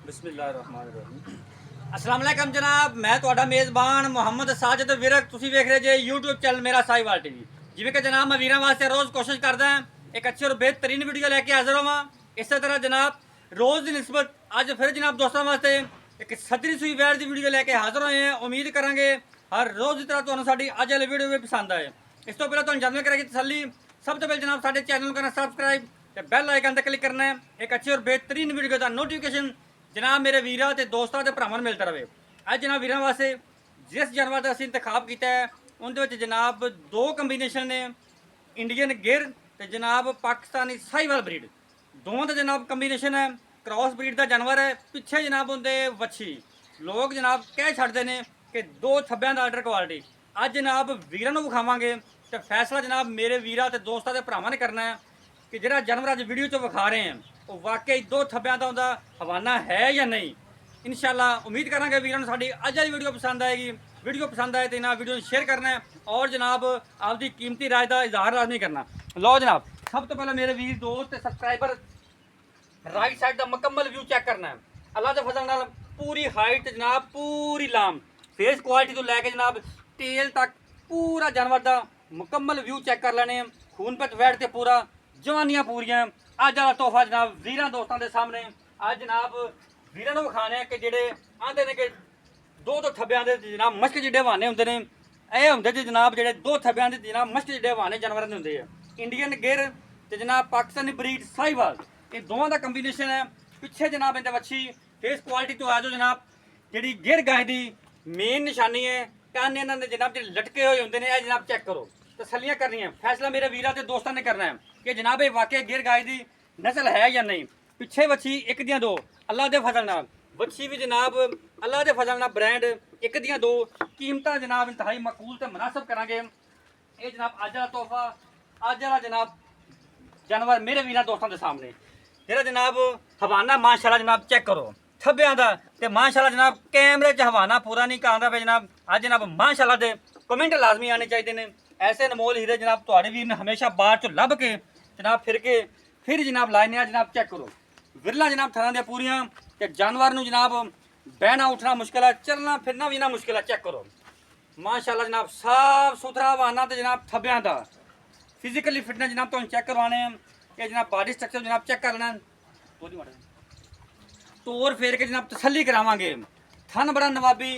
ਬਿਸਮਿਲ੍ਲਾਹਿਰਰਹਿਮਾਨਿਰਰਹੀਮ। अस्सलाम वालेकुम जनाब, मैं ਤੁਹਾਡਾ ਮੇਜ਼ਬਾਨ ਮੁਹੰਮਦ ਸਾਜਿਦ ਵਿਰਕ। ਤੁਸੀਂ ਵੇਖ ਰਹੇ ਜੇ YouTube ਚੈਨਲ ਮੇਰਾ ਸਾਈਵਾਲ ਟੀਵੀ। ਜਿਵੇਂ ਕਿ ਜਨਾਬ ਮੈਂ ਵੀਰਾਂ ਵਾਸਤੇ ਰੋਜ਼ ਕੋਸ਼ਿਸ਼ ਕਰਦਾ ਹਾਂ ਇੱਕ ਅੱਛੀ ਔਰ ਬਿਹਤਰੀਨ ਵੀਡੀਓ ਲੈ ਕੇ ਹਾਜ਼ਰ ਹੋਵਾਂ। ਇਸੇ ਤਰ੍ਹਾਂ ਜਨਾਬ ਰੋਜ਼ ਦੀ ਨਿਸਬਤ ਅੱਜ ਫਿਰ ਜਨਾਬ ਦੋਸਤਾਂ ਵਾਸਤੇ ਇੱਕ ਸੱਜਰੀ ਸੂਈ ਵੈੜ ਦੀ ਵੀਡੀਓ ਲੈ ਕੇ ਹਾਜ਼ਰ ਹੋਏ ਹਾਂ। ਉਮੀਦ ਕਰਾਂਗੇ ਹਰ ਰੋਜ਼ ਦੀ ਤਰ੍ਹਾਂ ਤੁਹਾਨੂੰ ਸਾਡੀ ਅੱਜ ਵਾਲੀ ਵੀਡੀਓ ਵੀ ਪਸੰਦ ਆਏ। ਇਸ ਤੋਂ ਪਹਿਲਾਂ ਤੁਹਾਨੂੰ ਜਾਣੂ ਕਰਾਂਗੇ ਤਸੱਲੀ, ਸਭ ਤੋਂ ਪਹਿਲਾਂ ਜਨਾਬ ਸਾਡੇ ਚੈਨਲ ਨੂੰ ਕਰਨਾ ਸਬਸਕ੍ਰਾਈਬ ਤੇ ਬੈਲ ਆਈਕਨ ਤੇ ਕਲਿੱਕ ਕਰਨਾ ਹੈ। ਇੱਕ ਅੱਛੀ ਔਰ ਬਿਹਤਰੀਨ ਵੀਡੀਓ ਦਾ ਨੋਟੀਫਿਕੇਸ਼ਨ जनाब मेरे वीरा ते दोस्तों ते भरावां नूं मिलता रहे। अज जनाब वीरां वास्ते जिस जानवर का असीं इंतखाब किया है उहदे विच जनाब दो कंबीनेशन ने, इंडियन गिर ते जनाब पाकिस्तानी साहिवाल ब्रीड, दोवां दा जनाब कंबीनेशन है। क्रॉस ब्रीड का जानवर है। पिछे जनाब उहदे वच्छी लोग जनाब कह छड्डदे ने कि दो थब्बियां दा आर्डर क्वालिटी। अज जनाब वीरां नूं विखावांगे ते फैसला जनाब मेरे वीरा ते दोस्तां ते भरावां ने करना है कि जिहड़ा जानवर अज वीडियो च विखा रहे हैं वो वाकई दो थब्बियां दा उहदा हवाना है या नहीं। इंशाअल्लाह उम्मीद करांगे वीरों नूं साडी अज वाली वीडियो पसंद आएगी। वीडियो पसंद आए तो इन्हां वीडियो नूं शेयर करना है और जनाब आपकी कीमती राय का इजहार लाजमी करना। लो जनाब सब तो पहले मेरे वीर दोस्त ते सब्सक्राइबर राइट साइड का मुकम्मल व्यू चेक करना है। अल्लाह के फजल नाल पूरी हाइट जनाब पूरी लाम फेस क्वालिटी तो लैके जनाब टेल तक पूरा जानवर का मुकम्मल व्यू चेक कर लेने। खून पत वैट ते पूरा जवानियां पूरियां। अज वाला तोहफा जनाब वीरां दोस्तों के सामने अज जनाब वीरां नूं विखाने कि जिहड़े आंदे ने कि दो थब्बियां दे जनाब मश्क जिहड़े हवाने हुंदे ने, ਇਹ ਹੁੰਦੇ ਜੀ जनाब ਜਿਹੜੇ दो थब्बियां ਦੇ जनाब मश्क जिहड़े हवाने जानवरां ਦੇ ਹੁੰਦੇ ਆ। इंडियन गिर ते जनाब पाकिस्तानी ब्रीड साहिवाल, ये दोवां ਦਾ ਕੰਬੀਨੇਸ਼ਨ है। पिछे जनाब इहदे वच्छी फेस क्वालिटी तो आ जाओ जनाब जिहड़ी गिर गाय दी मेन निशानी है ਕੰਨ ਇਹਨਾਂ ਦੇ जनाब ਜਿਹੜੇ लटके हुए ਹੁੰਦੇ ਨੇ ਇਹ जनाब चेक करो। तसल्लियां करनी है, फैसला मेरे वीरा ते दोस्तों ने करना है कि जनाब ये वाकई गिर गाय की नस्ल है या नहीं। पिछे वच्छी एक दियां दो अल्लाह के फजल नाल वच्छी भी जनाब अल्लाह के फजल नाल ब्रांड एक दियां दो कीमतां जनाब इंतहाई मकबूल ते मुनासिब करांगे। ये जनाब अज वाला तोहफा अज वाला जनाब जानवर मेरे वीरा दोस्तों के सामने जिहड़ा जनाब हवाना माशाअल्लाह जनाब चेक करो थब्बियां दा ते माशाअल्लाह जनाब कैमरे च हवाना पूरा नहीं आंदा पे जनाब। अज जनाब माशाअल्लाह दे कमेंट लाजमी आने चाहिए ने। ऐसे अनमोल हीरे जनाब तुहाडे वीर ने हमेशा बाहर चो लभ के जनाब फिर जनाब लाने जनाब चेक करो। विरला जनाब थरां दे पूरियां ते जानवर नूं जनाब बहना उठना मुश्किल है, चलना फिरना भी ना मुश्किल है। चेक करो माशाअल्लाह जनाब साफ सुथरा हवाना ते जनाब थब्बियां दा फिजिकली फिटनेस जनाब तुहानूं चेक करवाने ये जनाब बॉडी स्ट्रक्चर जनाब चेक कर लेना। तोड़ फेर के जनाब तसल्ली करावांगे। थन बड़ा नवाबी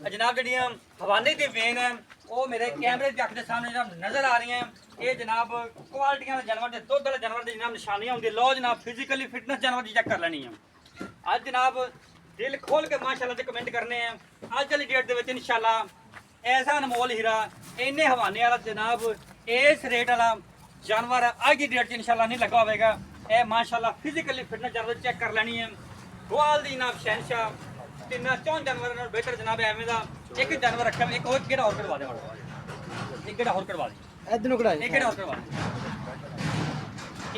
जनाब जड़ियाँ हवाने की वेन है वो मेरे कैमरे की अख के सामने जनाब नज़र आ रही हैं। ये जनाब क्वालिटियां जानवर के दुध वाले जानवर की जनाब निशानियां होंगी। लो जनाब फिजिकली फिटनेस जानवर की चेक कर लेनी है। अज जनाब दिल खोल के माशाअल्लाह से कमेंट करने हैं। अज वाली डेट के इंशाअल्लाह ऐसा अनमोल हीरा इन्ने हवाने वाला जनाब इस रेट वाला जानवर अज की डेट इंशाअल्लाह नहीं लगा होगा। यह माशाअल्लाह फिजिकली फिटनेस जानवर चेक कर लेनी है। गोआल दी जनाब शहनशाह तिना चौं जानवर बेहतर जनाब एवं का एक जानवर रखा एक और गेड़ा और कटवा दे एक गेड़ा और कटवा दे इधर कढ़ाई एक गेड़ा और कटवा दे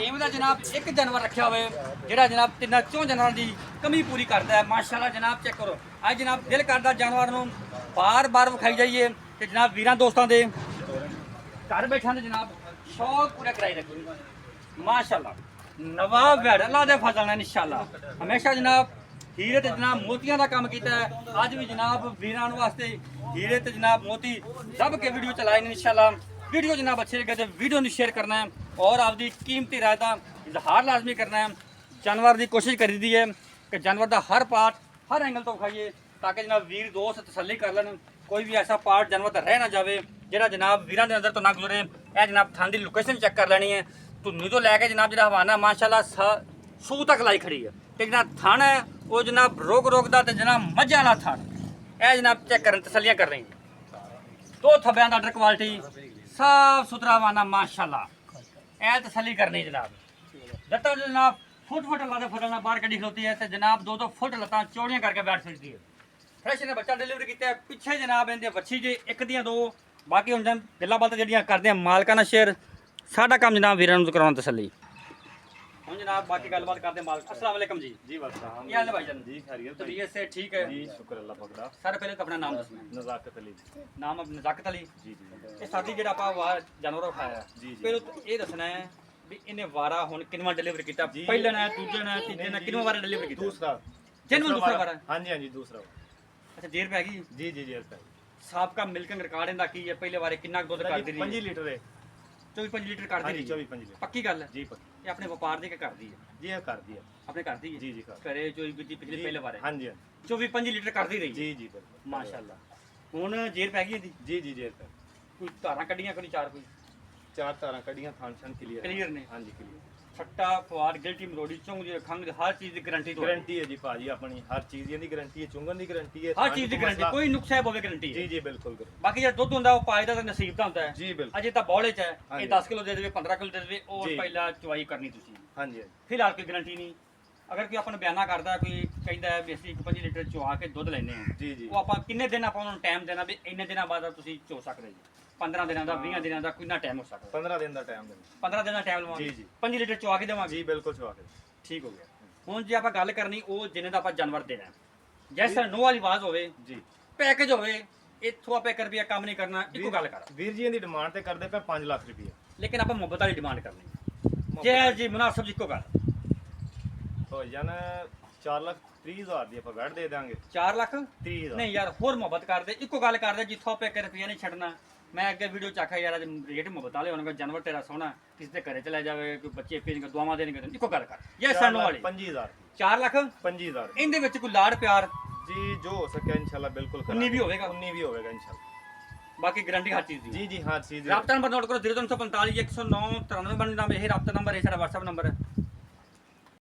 एवं का जनाब एक जानवर रखा हुए जिहड़ा जनाब तिना चौं जानवर की कमी पूरी करता है। माशाअल्लाह जनाब चेक करो अज जनाब दिल करता जानवर नूं बार बार विखाई जाइए कि जनाब वीरां दोस्तों के घर बैठा ने जनाब शौक पूरा कराई रखी। माशाअल्लाह नवाब वैड़ अल्लाह दे फजल नाल इंशाअल्लाह हमेशा जनाब हीरे ते जनाब मोतियां का काम किया है। अज भी जनाब वीरां वास्ते हीरे ते जनाब मोती दब के वीडियो चलाए ने इंशाअल्लाह। वीडियो जनाब अच्छे लगे तो वीडियो नूं शेयर करना है और आपकी कीमती राय का इजहार लाजमी करना है। जानवर की कोशिश करी दी है कि जानवर का हर पार्ट हर एंगल तो खाइए ताकि जनाब वीर दोस्त तसल्ली कर लें। कोई भी ऐसा पार्ट जानवर का रह ना जाए जिहड़ा जनाब वीरां दे नज़र तो ना गुजरे। यह जनाब थान की लोकेशन चेक कर लेनी है। धुन्नी तो लैके जनाब जो हवाना माशाअल्लाह सूह तक लाई खड़ी है ते जनाब थान है वो जनाब रोकदा तो जनाब मझा वाला थान यह जनाब चेक कर तसलियां कर रही दो थब्बियां दा आर्डर क्वालिटी साफ सुथरा हवाना माशाअल्लाह यह तसली करनी जनाब। लत्तां जनाब फुट अल्लाह दे फजल नाल बाहर कड़ी खलोती है तो जनाब दो फुट लत्तां चौड़ियां करके बैठ सकती है। फ्रैश ने बच्चा डिलीवर किया पिछे जनाब इहदे वच्छी जे एक दियां दो बाकी हुण गल्लां बातां जिहड़ियां करदे हैं मालकां नाल शेयर साडा काम जनाब वीरां नूं कराउणा तसल्ली। हम जनाब बाकी गलबात करते हैं मालिक। अस्सलाम वालेकुम जी। जी वालेकुम क्या हाल है भाईजान? जी खैरियत तबीयत से ठीक है जी शुक्र अल्लाह पाक दा। सर पहले तो अपना नाम दसना नज़ाकत अली नाम अपना नज़ाकत अली जी जी ये साडी जेड़ा आपा वाह जानवर उठाया जी जी पहले तो ये दसना है ਵੀ ਇਹਨੇ ਵਾਰਾ ਹੁਣ ਕਿੰਨਵਾਂ ਡਿਲੀਵਰ ਕੀਤਾ ਜੀ। ਪਹਿਲੇ ਨਾ ਦੂਜੇ ਨਾ ਤੀਜੇ ਨਾ ਕਿੰਨਵਾਂ ਵਾਰਾ ਡਿਲੀਵਰ ਕੀਤਾ ਦੂਸਰਾ ਜਨਮ ਦੂਸਰਾ ਵਾਰਾ ਹਾਂਜੀ ਹਾਂਜੀ ਦੂਸਰਾ ਅੱਛਾ ਜੇਰ ਪੈ ਗਈ ਜੀ ਜੀ ਜੀ ਸਰ ਸਾਬਕਾ ਮਿਲਕਿੰਗ ਰਿਕਾਰਡ ਇਹਦਾ ਕੀ ਹੈ ਪਹਿਲੇ ਵਾਰੇ ਕਿੰਨਾ ਕੁ ਦੁੱਧ ਕਰਦੀ ਰਹੀ 5 ਲੀਟਰ ਹੈ 24 ਲੀਟਰ ਕਰਦੀ ਹਾਂਜੀ ਰਹੀ 24 ਲੀਟਰ ਪੱਕੀ ਗੱਲ ਹੈ ਜੀ ਪੱਕੀ ਇਹ ਆਪਣੇ ਵਪਾਰ ਦੇ ਕੇ ਕਰਦੀ ਹੈ ਜੀ ਇਹ ਕਰਦੀ ਹੈ ਆਪਣੇ ਕਰਦੀ ਹੈ ਜੀ ਜੀ ਕਰ ਘਰੇ 24 ਪਿਛਲੇ ਪਹਿਲੇ ਵਾਰੇ ਹਾਂਜੀ 24 ਲੀਟਰ ਕਰਦੀ ਰਹੀ ਜੀ ਜੀ ਬਿਲਕੁਲ ਮਾਸ਼ਾਅੱਲਾ ਹੁਣ ਜੇਰ ਪੈ ਗਈ ਇਹਦੀ ਜੀ ਜੀ ਜੀ ਸਰ ਕੋਈ ਧਾਰਾਂ ਕੱਢੀਆਂ ਕੋਈ ਚਾਰ ਕੋਈ ਚਾਰ ਤਾਰਾਂ ਕੱਢੀਆਂ ਥਾਂ ਕਲੀਅਰ ਕਲੀਅਰ ਨੇ ਹਾਂਜੀ ਕਲੀਅਰ ਛੱਟਾ ਫਵਾਰ ਗਿਲਟੀ ਮਰੋੜੀ ਚੁੰਗ ਦੀ ਖੰਗ ਦੀ ਹਰ ਚੀਜ਼ ਦੀ ਗਾਰੰਟੀ ਤੋਂ ਗਾਰੰਟੀ ਹੈ ਜੀ ਭਾਜੀ ਆਪਣੀ ਹਰ ਚੀਜ਼ ਦੀ ਗਾਰੰਟੀ ਹੈ ਚੁੰਗਣ ਦੀ ਗਾਰੰਟੀ ਹੈ ਹਰ ਚੀਜ਼ ਦੀ ਗਾਰੰਟੀ ਕੋਈ ਨੁਕਸ ਹੈ ਹੋਵੇ ਗਾਰੰਟੀ ਜੀ ਹੈ ਜੀ ਬਿਲਕੁਲ guarantee। ਬਾਕੀ ਜਿਹੜਾ ਦੁੱਧ ਹੁੰਦਾ ਉਹ ਪਾਏ ਦਾ ਤਾਂ ਨਸੀਬ ਦਾ ਹੁੰਦਾ ਹੈ ਜੀ ਬਿਲਕੁਲ ਅਜੇ ਤਾਂ ਬੌਲੇ ਚ ਹੈ ਇਹ ਹਾਂਜੀ। 10 ਕਿਲੋ ਦੇ ਦੇਵੇ 15 ਕਿਲੋ ਦੇ ਦੇਵੇ ਉਹ ਜੀ। ਪਹਿਲਾਂ ਚੁਆਈ ਕਰਨੀ ਤੁਸੀਂ ਹਾਂਜੀ ਹਾਂਜੀ ਫਿਲਹਾਲ ਕੋਈ ਗਾਰੰਟੀ ਨਹੀਂ ਅਗਰ ਕੋਈ ਆਪਣਾ ਬਿਆਨਾ ਕਰਦਾ ਕੋਈ ਕਹਿੰਦਾ ਹੈ ਵੀ ਅਸੀਂ 5 ਲੀਟਰ ਚੁਆ ਕੇ ਦੁੱਧ ਲੈਨੇ ਆ ਜੀ ਜੀ ਉਹ ਆਪਾਂ ਕਿੰਨੇ ਦਿਨ ਆਪਾਂ ਉਹਨਾਂ ਨੂੰ ਟਾਈਮ ਦੇਣਾ ਵੀ ਇੰਨੇ ਦਿਨਾਂ ਬਾਅਦ ਤੁਸੀਂ ਚੋ ਸਕਦੇ ਜੀ 15 ਦਿਨਾਂ ਦਾ 20 ਦਿਨਾਂ ਦਾ ਕਿੰਨਾ ਟਾਈਮ ਹੋ ਸਕਦਾ 15 ਦਿਨ ਦਾ ਟਾਈਮ ਦੇਣਾ 15 ਦਿਨਾਂ ਦਾ ਟਾਈਮ ਜੀ, ਲਵਾਂਗੇ ਜੀ। 5 ਲੀਟਰ ਚੁਆ ਕੇ ਦੇਵਾਂਗੇ ਜੀ ਬਿਲਕੁਲ ਚਵਾ ਕੇ ਠੀਕ ਹੋ ਗਿਆ ਹੁਣ ਜੇ ਆਪਾਂ ਗੱਲ ਕਰਨੀ ਉਹ ਜਿੰਨੇ ਦਾ ਆਪਾਂ ਜਾਨਵਰ ਦੇਣਾ ਹੈ। ਜੈਸਾ ਨੋ ਵਾਲੀ ਆਵਾਜ਼ ਹੋਵੇ ਜੀ ਪੈਕੇਜ ਹੋਵੇ ਇੱਥੋਂ ਆਪੇ ਕਰ ਰੁਪਿਆ ਕੰਮ ਨਹੀਂ ਕਰਨਾ ਇੱਕੋ ਗੱਲ ਕਰ ਵੀਰ ਜੀ ਦੀ ਡਿਮਾਂਡ ਤੇ ਕਰਦੇ ਪਏ 5 ਲੱਖ ਰੁਪਏ ਲੇਕਿਨ ਆਪਾਂ ਮੁਹੱਬਤ ਵਾਲੀ ਡਿਮਾਂਡ ਕਰਨੀ ਜੈ ਜੀ ਮੁਨਾਸਬ ਜੀ ਇੱਕੋ ਗੱਲ ਹੋ ਜਾਣ 4 ਲੱਖ 30 ਹਜ਼ਾਰ ਦੀ ਆਪਾਂ ਵੈਟ ਦੇ ਦਾਂਗੇ 4 ਲੱਖ 30 ਹਜ਼ਾਰ ਨਹੀਂ ਯਾਰ ਹੋਰ ਮੁਹੱਬਤ ਕਰਦੇ ਇੱਕੋ ਗੱਲ ਕਰਦੇ ਜਿੱਥੋਂ ਆਪੇ ਕਰ ਰੁਪਿਆ ਨਹੀਂ ਛੱਡਣਾ ਮੈਂ ਅੱਗੇ ਵੀਡੀਓ ਚ ਆਖਿਆ ਯਾਰ ਅੱਜ ਰੇਟ ਮੁਹੱਬਤ ਵਾਲੇ ਹੋਣਗੇ ਜਾਨਵਰ ਤੇਰਾ ਸੋਹਣਾ ਕਿਸੇ ਦੇ ਘਰੇ ਚਲਾ ਜਾਵੇ ਕੋਈ ਬੱਚੇ ਭੇਜਣਗੇ ਦੁਆਵਾਂ ਦੇਣਗੇ ਤੈਨੂੰ ਇੱਕੋ ਗੱਲ ਕਰ ਜੈ ਸਾਨੂੰ ਵਾਲੀ 25000 4 ਲੱਖ 25000 ਇਹਦੇ ਵਿੱਚ ਕੋਈ ਲਾੜ ਪਿਆਰ ਜੀ ਜੋ ਹੋ ਸਕੇ ਇਨਸ਼ਾਅੱਲਾ ਬਿਲਕੁਲ 19 ਵੀ ਹੋਵੇਗਾ 19 ਵੀ ਹੋਵੇਗਾ ਇਨਸ਼ਾਅੱਲਾ ਬਾਕੀ ਗਾਰੰਟੀ ਹਰ ਚੀਜ਼ ਦੀ ਜੀ ਜੀ ਹਾਂ ਚੀਜ਼ ਰਾਬਤਾ ਨੰਬਰ ਨੋਟ ਕਰੋ 0345 109 93 92 ਇਹ ਰਾਬਤਾ ਨੰਬਰ ਹੈ ਸਾਡਾ WhatsApp ਨੰਬਰ ਹੈ